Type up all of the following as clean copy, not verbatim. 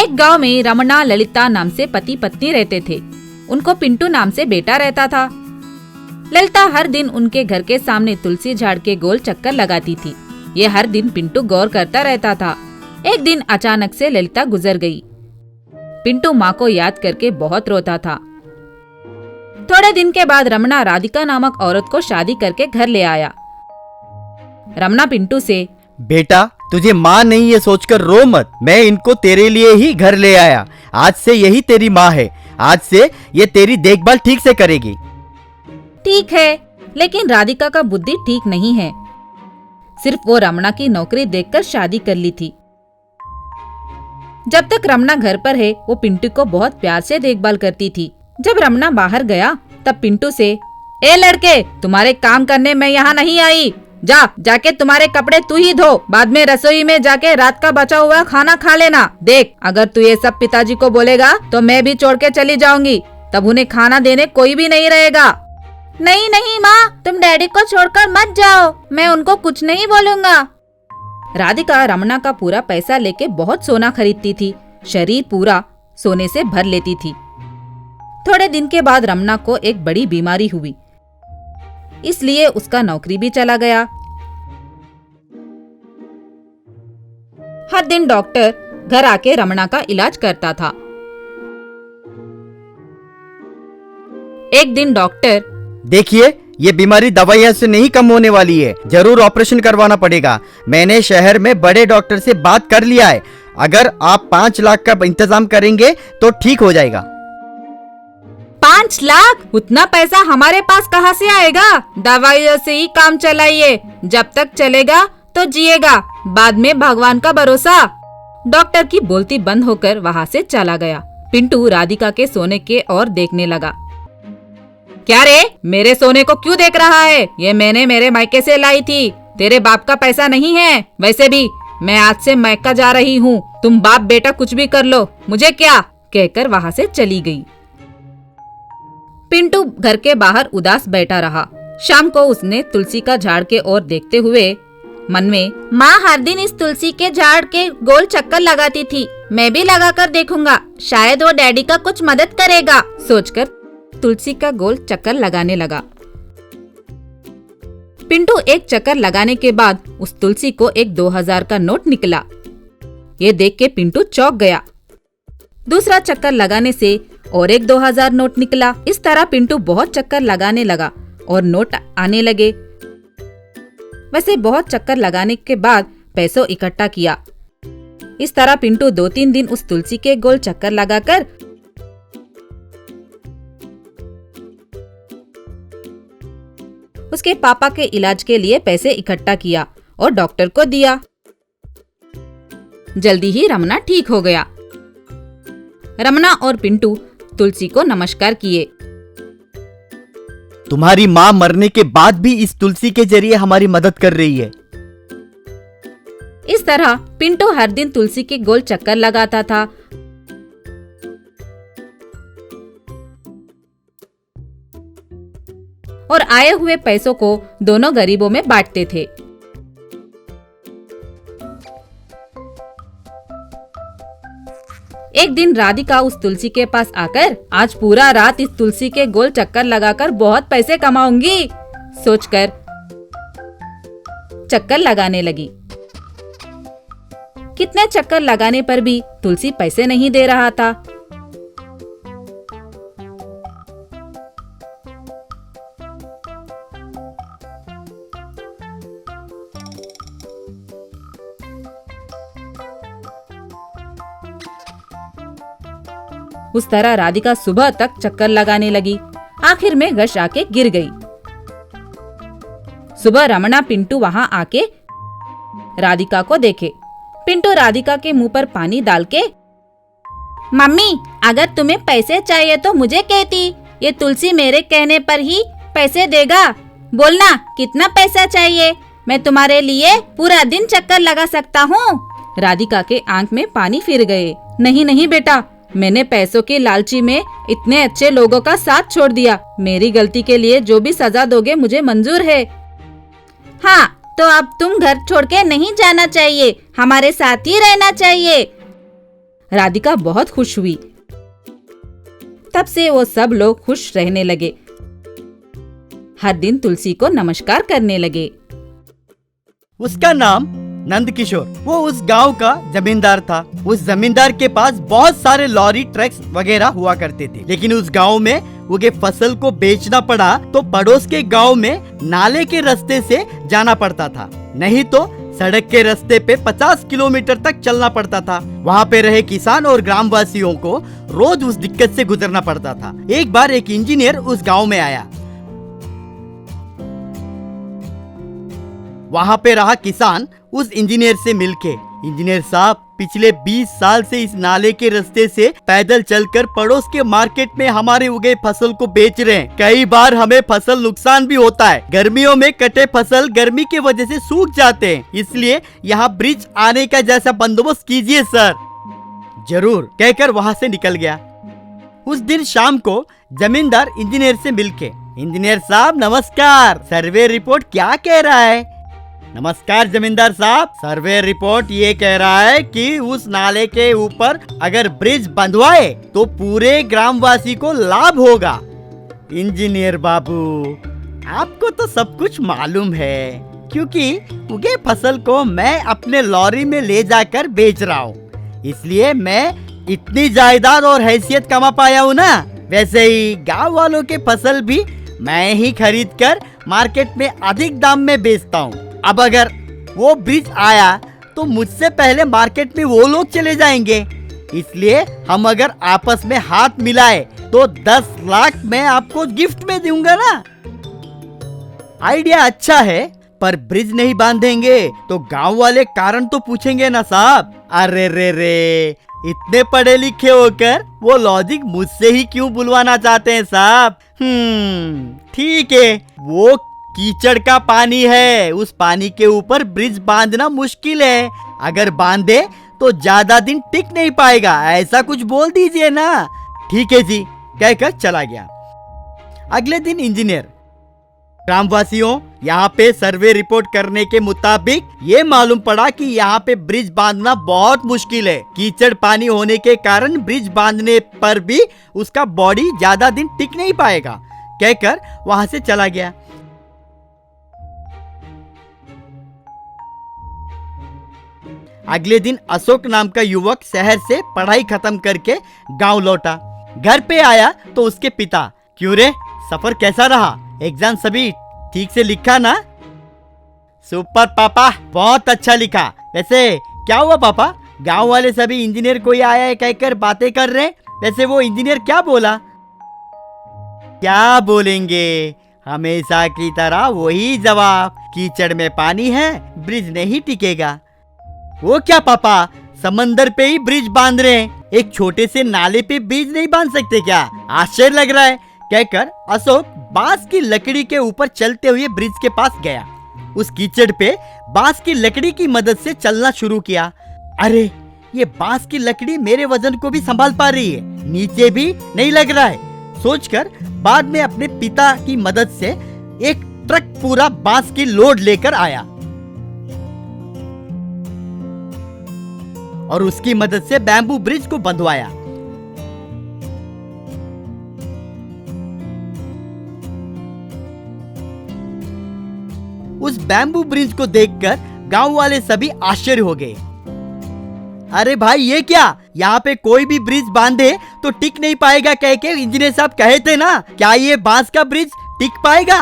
एक गांव में रमना ललिता नाम से पति पत्नी रहते थे। उनको पिंटू नाम से बेटा रहता था। ललिता हर दिन उनके घर के सामने तुलसी झाड़ के गोल चक्कर लगाती थी। ये हर दिन पिंटू गौर करता रहता था। एक दिन अचानक से ललिता गुजर गई। पिंटू माँ को याद करके बहुत रोता था। थोड़े दिन के बाद रमना राधिका नामक औरत को शादी करके घर ले आया। रमना पिंटू से, बेटा तुझे माँ नहीं ये सोचकर रो मत, मैं इनको तेरे लिए ही घर ले आया। आज से यही तेरी माँ है। आज से ये तेरी देखभाल ठीक से करेगी। ठीक है, लेकिन राधिका का बुद्धि ठीक नहीं है। सिर्फ वो रमना की नौकरी देखकर शादी कर ली थी। जब तक रमना घर पर है वो पिंटू को बहुत प्यार से देखभाल करती थी। जब रमना बाहर गया तब पिंटू से, ए लड़के, तुम्हारे काम करने मैं यहाँ नहीं आई। जाके तुम्हारे कपड़े तू ही धो, बाद में रसोई में जाके रात का बचा हुआ खाना खा लेना। देख, अगर तू ये सब पिताजी को बोलेगा तो मैं भी छोड़ के चली जाऊंगी, तब उन्हें खाना देने कोई भी नहीं रहेगा। नहीं नहीं माँ, तुम डैडी को छोड़कर मत जाओ, मैं उनको कुछ नहीं बोलूँगा। राधिका रमना का पूरा पैसा लेके बहुत सोना खरीदती थी। शरीर पूरा सोने से भर लेती थी। थोड़े दिन के बाद रमना को एक बड़ी बीमारी हुई, इसलिए उसका नौकरी भी चला गया। हर दिन डॉक्टर घर आके रमना का इलाज करता था। एक दिन डॉक्टर, देखिए ये बीमारी दवाइयों से नहीं कम होने वाली है, जरूर ऑपरेशन करवाना पड़ेगा। मैंने शहर में बड़े डॉक्टर से बात कर लिया है, अगर आप 5 लाख का इंतजाम करेंगे तो ठीक हो जाएगा। 5 लाख? उतना पैसा हमारे पास कहाँ से आएगा? दवाइयों से ही काम चलाइए, जब तक चलेगा तो जिएगा, बाद में भगवान का भरोसा। डॉक्टर की बोलती बंद होकर वहाँ से चला गया। पिंटू राधिका के सोने के ओर देखने लगा। क्या रे, मेरे सोने को क्यों देख रहा है? ये मैंने मेरे मायके से लाई थी, तेरे बाप का पैसा नहीं है। वैसे भी मैं आज से मायका जा रही हूँ, तुम बाप बेटा कुछ भी कर लो, मुझे क्या, कहकर वहाँ से चली गई। पिंटू घर के बाहर उदास बैठा रहा। शाम को उसने तुलसी का झाड़ के ओर देखते हुए मन में, माँ हर दिन इस तुलसी के झाड़ के गोल चक्कर लगाती थी, मैं भी लगाकर देखूंगा, शायद वो डैडी का कुछ मदद करेगा, सोचकर तुलसी का गोल चक्कर लगाने लगा। पिंटू एक चक्कर लगाने के बाद उस तुलसी को एक 2000 का नोट निकला। ये देख के पिंटू चौंक गया। दूसरा चक्कर लगाने से और एक 2000 नोट निकला। इस तरह पिंटू बहुत चक्कर लगाने लगा और नोट आने लगे। वैसे बहुत चक्कर लगाने के बाद पैसों इकट्ठा किया। इस तरह पिंटू 2-3 दिन उस तुलसी के गोल चक्कर लगाकर उसके पापा के इलाज के लिए पैसे इकट्ठा किया और डॉक्टर को दिया। जल्दी ही रमना ठीक हो गया। रमना और पिंटू तुलसी को नमस्कार किए। तुम्हारी माँ मरने के बाद भी इस तुलसी के जरिए हमारी मदद कर रही है। इस तरह पिंटू हर दिन तुलसी के गोल चक्कर लगाता था। और आए हुए पैसों को दोनों गरीबों में बांटते थे। एक दिन राधिका उस तुलसी के पास आकर, आज पूरा रात इस तुलसी के गोल चक्कर लगाकर बहुत पैसे कमाऊंगी, सोचकर चक्कर लगाने लगी। कितने चक्कर लगाने पर भी तुलसी पैसे नहीं दे रहा था। उस तरह राधिका सुबह तक चक्कर लगाने लगी। आखिर में गश आके गिर गई। सुबह रमना पिंटू वहां आके राधिका को देखे। पिंटू राधिका के मुंह पर पानी डाल के, मम्मी अगर तुम्हें पैसे चाहिए तो मुझे कहती, ये तुलसी मेरे कहने पर ही पैसे देगा, बोलना कितना पैसा चाहिए, मैं तुम्हारे लिए पूरा दिन चक्कर लगा सकता हूँ। राधिका के आंख में पानी फिर गए। नहीं नहीं बेटा, मैंने पैसों की लालची में इतने अच्छे लोगों का साथ छोड़ दिया, मेरी गलती के लिए जो भी सजा दोगे मुझे मंजूर है। हाँ तो अब तुम घर छोड़ के नहीं जाना चाहिए, हमारे साथ ही रहना चाहिए। राधिका बहुत खुश हुई। तब से वो सब लोग खुश रहने लगे। हर दिन तुलसी को नमस्कार करने लगे। उसका नाम नंद किशोर, वो उस गांव का जमींदार था। उस जमींदार के पास बहुत सारे लॉरी ट्रक्स वगैरह हुआ करते थे, लेकिन उस गांव में उगे फसल को बेचना पड़ा तो पड़ोस के गांव में नाले के रास्ते से जाना पड़ता था, नहीं तो सड़क के रास्ते पे 50 किलोमीटर तक चलना पड़ता था। वहाँ पे रहे किसान और ग्रामवासियों को रोज उस दिक्कत से गुजरना पड़ता था। एक बार एक इंजीनियर उस गांव में आया। वहाँ पे रहा किसान उस इंजीनियर से मिलके, इंजीनियर साहब, पिछले 20 साल से इस नाले के रास्ते से पैदल चलकर पड़ोस के मार्केट में हमारे उगे फसल को बेच रहे हैं। कई बार हमें फसल नुकसान भी होता है। गर्मियों में कटे फसल गर्मी की वजह से सूख जाते हैं, इसलिए यहाँ ब्रिज आने का जैसा बंदोबस्त कीजिए सर। जरूर, कहकर वहाँ से निकल गया। उस दिन शाम को जमींदार इंजीनियर से मिलके, इंजीनियर साहब नमस्कार, सर्वे रिपोर्ट क्या कह रहा है? नमस्कार जमींदार साहब, सर्वे रिपोर्ट ये कह रहा है कि उस नाले के ऊपर अगर ब्रिज बंधवाए तो पूरे ग्रामवासी को लाभ होगा। इंजीनियर बाबू, आपको तो सब कुछ मालूम है, क्योंकि उगे फसल को मैं अपने लॉरी में ले जाकर बेच रहा हूँ, इसलिए मैं इतनी जायदाद और हैसियत कमा पाया हूँ ना। वैसे ही गाँव वालों के फसल भी मैं ही खरीद कर मार्केट में अधिक दाम में बेचता हूँ। अब अगर वो ब्रिज आया तो मुझसे पहले मार्केट में वो लोग चले जाएंगे, इसलिए हम अगर आपस में हाथ मिलाए तो 10 लाख मैं आपको गिफ्ट में दूंगा ना। आइडिया अच्छा है, पर ब्रिज नहीं बांधेंगे तो गांव वाले कारण तो पूछेंगे ना साहब। अरे रे, इतने पढ़े लिखे होकर वो लॉजिक मुझसे ही क्यों बुलवाना चाहते हैं साहब? ठीक है, वो कीचड़ का पानी है, उस पानी के ऊपर ब्रिज बांधना मुश्किल है। अगर बांधे तो ज्यादा दिन टिक नहीं पाएगा, ऐसा कुछ बोल दीजिए ना। ठीक है जी, कहकर चला गया। अगले दिन इंजीनियर, ग्रामवासियों, यहाँ पे सर्वे रिपोर्ट करने के मुताबिक ये मालूम पड़ा कि यहाँ पे ब्रिज बांधना बहुत मुश्किल है। कीचड़ पानी होने के कारण ब्रिज बांधने पर भी उसका बॉडी ज्यादा दिन टिक नहीं पाएगा, कहकर वहां से चला गया। अगले दिन अशोक नाम का युवक शहर से पढ़ाई खत्म करके गांव लौटा। घर पे आया तो उसके पिता, क्यों रे, सफर कैसा रहा? एग्जाम सभी ठीक से लिखा ना? सुपर पापा, बहुत अच्छा लिखा। वैसे क्या हुआ पापा? गांव वाले सभी इंजीनियर कोई आया है कहकर बातें कर रहे। वैसे वो इंजीनियर क्या बोला? क्या बोलेंगे, हमेशा की तरह वही जवाब, कीचड़ में पानी है, ब्रिज नहीं टिकेगा। वो क्या पापा, समंदर पे ही ब्रिज बांध रहे हैं, एक छोटे से नाले पे ब्रिज नहीं बांध सकते क्या? आश्चर्य लग रहा है, कहकर अशोक बांस की लकड़ी के ऊपर चलते हुए ब्रिज के पास गया। उस कीचड़ पे बांस की लकड़ी की मदद से चलना शुरू किया। अरे, ये बांस की लकड़ी मेरे वजन को भी संभाल पा रही है, नीचे भी नहीं लग रहा है, सोचकर बाद में अपने पिता की मदद से एक ट्रक पूरा बांस की लोड लेकर आया और उसकी मदद से बैम्बू ब्रिज को बंधवाया। उस बैम्बू ब्रिज को देखकर गांव वाले सभी आश्चर्य हो गए। अरे भाई, ये क्या, यहाँ पे कोई भी ब्रिज बांधे तो टिक नहीं पाएगा कह के इंजीनियर साहब कहे थे ना, क्या ये बांस का ब्रिज टिक पाएगा?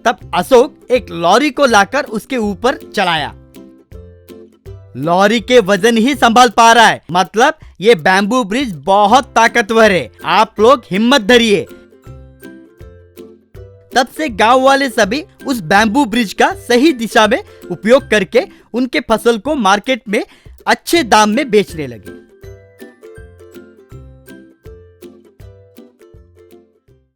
तब अशोक एक लॉरी को लाकर उसके ऊपर चलाया। लॉरी के वजन ही संभाल पा रहा है, मतलब ये बैम्बू ब्रिज बहुत ताकतवर है, आप लोग हिम्मत धरिए। तब से गांव वाले सभी उस बैम्बू ब्रिज का सही दिशा में उपयोग करके उनके फसल को मार्केट में अच्छे दाम में बेचने लगे।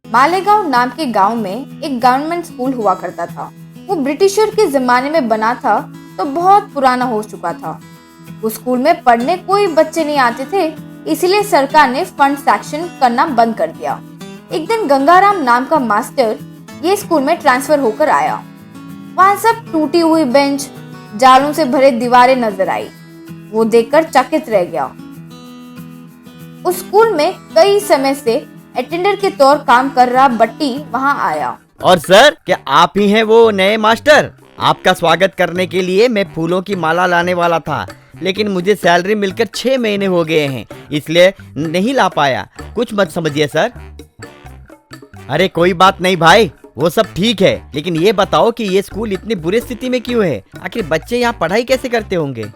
मालेगांव नाम के गांव में एक गवर्नमेंट स्कूल हुआ करता था। वो ब्रिटिशर के जमाने में बना था तो बहुत पुराना हो चुका था। उस स्कूल में पढ़ने कोई बच्चे नहीं आते थे, इसलिए सरकार ने फंड सेक्शन करना बंद कर दिया। एक दिन गंगाराम नाम का मास्टर ये स्कूल में ट्रांसफर होकर आया। वहाँ सब टूटी हुई बेंच, जालों से भरे दीवारें नजर आई। वो देखकर चकित रह गया। उस स्कूल में कई समय से अटेंडर के तौर काम कर रहा बट्टी वहां आया। और सर, क्या आप ही हैं वो नए मास्टर? आपका स्वागत करने के लिए मैं फूलों की माला लाने वाला था, लेकिन मुझे सैलरी मिलकर 6 महीने हो गए हैं, इसलिए नहीं ला पाया। कुछ मत समझिए सर। अरे कोई बात नहीं भाई, वो सब ठीक है, लेकिन ये बताओ कि ये स्कूल इतनी बुरी स्थिति में क्यों है? आखिर बच्चे यहाँ पढ़ाई कैसे करते होंगे?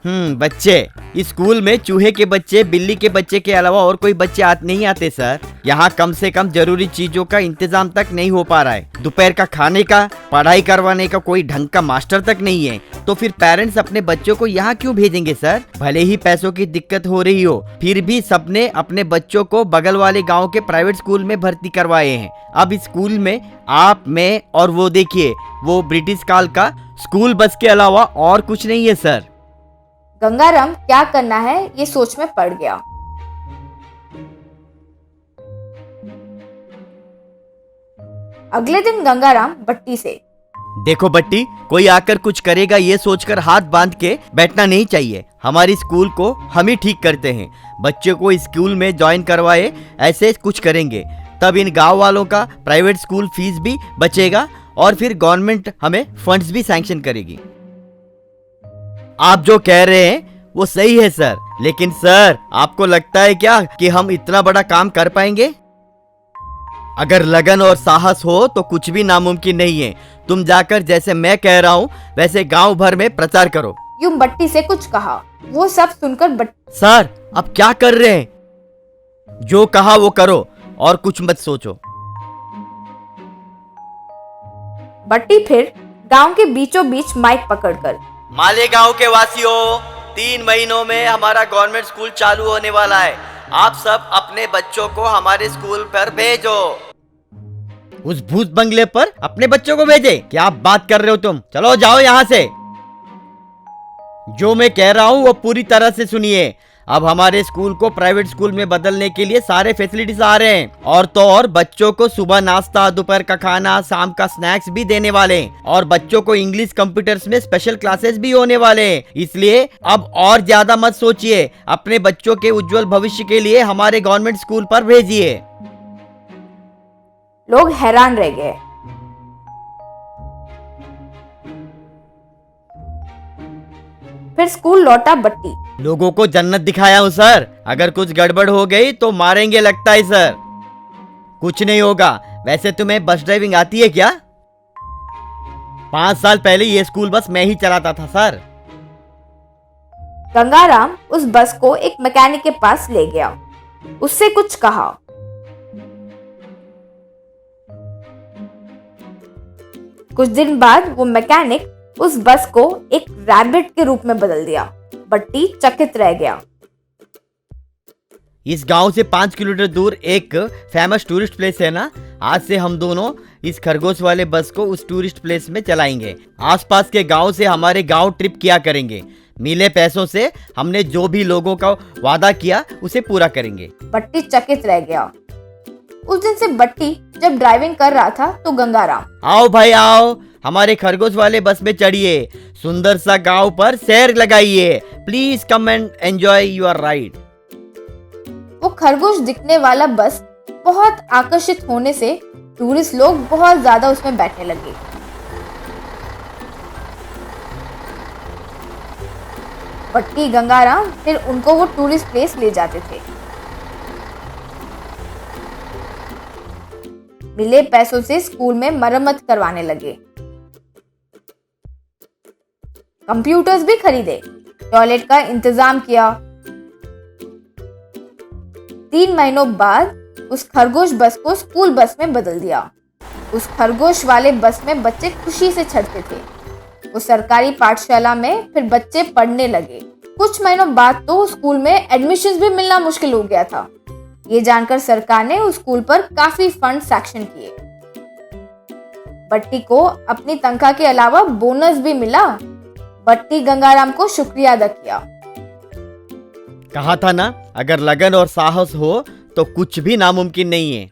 बच्चे, इस स्कूल में चूहे के बच्चे, बिल्ली के बच्चे के अलावा और कोई बच्चे नहीं आते सर। यहाँ कम से कम जरूरी चीजों का इंतजाम तक नहीं हो पा रहा है। दोपहर का खाने का, पढ़ाई करवाने का कोई ढंग का मास्टर तक नहीं है, तो फिर पेरेंट्स अपने बच्चों को यहाँ क्यों भेजेंगे सर? भले ही पैसों की दिक्कत हो रही हो, फिर भी सबने अपने बच्चों को बगल वाले गाँव के प्राइवेट स्कूल में भर्ती करवाए हैं। अब इस स्कूल में आप, मैं और वो देखिए, वो ब्रिटिश काल का स्कूल बस के अलावा और कुछ नहीं है सर। गंगाराम क्या करना है ये सोच में पड़ गया। अगले दिन गंगाराम बट्टी से, देखो बट्टी, कोई आकर कुछ करेगा ये सोचकर हाथ बांध के बैठना नहीं चाहिए। हमारी स्कूल को हम ही ठीक करते हैं। बच्चों को स्कूल में ज्वाइन करवाए, ऐसे कुछ करेंगे, तब इन गांव वालों का प्राइवेट स्कूल फीस भी बचेगा और फिर गवर्नमेंट हमें फंड्स भी सैंक्शन करेगी। आप जो कह रहे हैं वो सही है सर, लेकिन सर आपको लगता है क्या कि हम इतना बड़ा काम कर पाएंगे? अगर लगन और साहस हो तो कुछ भी नामुमकिन नहीं है। तुम जाकर जैसे मैं कह रहा हूँ वैसे गांव भर में प्रचार करो। यूं बट्टी से कुछ कहा। वो सब सुनकर सर, अब क्या कर रहे हैं? जो कहा वो करो और कुछ मत सोचो। बट्टी फिर गांव के बीचों बीच माइक पकड़कर, मालेगांव के वासियों, 3 महीनों में हमारा गवर्नमेंट स्कूल चालू होने वाला है। आप सब अपने बच्चों को हमारे स्कूल पर भेजो। उस भूत बंगले पर अपने बच्चों को भेजे? क्या बात कर रहे हो तुम? चलो जाओ यहाँ से। जो मैं कह रहा हूँ वो पूरी तरह से सुनिए। अब हमारे स्कूल को प्राइवेट स्कूल में बदलने के लिए सारे फैसिलिटीज आ रहे हैं, और तो और बच्चों को सुबह नाश्ता, दोपहर का खाना, शाम का स्नैक्स भी देने वाले हैं, और बच्चों को इंग्लिश कंप्यूटर्स में स्पेशल क्लासेस भी होने वाले हैं। इसलिए अब और ज्यादा मत सोचिए, अपने बच्चों के उज्जवल भविष्य के लिए हमारे गवर्नमेंट स्कूल पर भेजिए। लोग हैरान रह गए। फिर स्कूल लौटा बट्टी। लोगों को जन्नत दिखाया हूँ सर। अगर कुछ गड़बड़ हो गई तो मारेंगे लगता है सर। कुछ नहीं होगा। वैसे तुम्हें बस ड्राइविंग आती है क्या? 5 साल पहले ये स्कूल बस मैं ही चलाता था सर। गंगाराम उस बस को एक मैकेनिक के पास ले गया, उससे कुछ कहा। कुछ दिन बाद वो मैकेनिक उस बस को एक रैबिट के रूप में बदल दिया। बट्टी चकित रह गया। इस गांव से 5 किलोमीटर दूर एक फेमस टूरिस्ट प्लेस है ना, आज से हम दोनों इस खरगोश वाले बस को उस टूरिस्ट प्लेस में चलाएंगे। आसपास के गांव से हमारे गांव ट्रिप किया करेंगे। मिले पैसों से हमने जो भी लोगों का वादा किया उसे पूरा करेंगे। बट्टी चकित रह गया। उस दिन से बट्टी जब ड्राइविंग कर रहा था तो गंगाराम, आओ भाई आओ, हमारे खरगोश वाले बस में चढ़िए, सुंदर सा गांव पर सैर लगाइए। Please come and enjoy your ride. वो खरगोश दिखने वाला बस बहुत आकर्षित होने से टूरिस्ट लोग बहुत ज्यादा उसमें बैठने लगे। बट्टी गंगाराम फिर उनको वो टूरिस्ट प्लेस ले जाते थे। मिले पैसों से स्कूल में मरम्मत करवाने लगे, कंप्यूटर्स भी खरीदे, टॉयलेट का इंतजाम किया। 3 महीनों बाद उस खरगोश बस को स्कूल बस में बदल दिया। उस खरगोश वाले बस में बच्चे खुशी से चढ़ते थे। उस सरकारी पाठशाला में फिर बच्चे पढ़ने लगे। कुछ महीनों बाद तो स्कूल में एडमिशन्स भी मिलना मुश्किल हो गया था। ये जानकर सरकार ने उस स्कूल पर काफी फंड सैंक्शन किए। बट्टी को अपनी तनख्वाह के अलावा बोनस भी मिला। बट्टी गंगाराम को शुक्रिया अदा किया। कहा था ना, अगर लगन और साहस हो तो कुछ भी नामुमकिन नहीं है।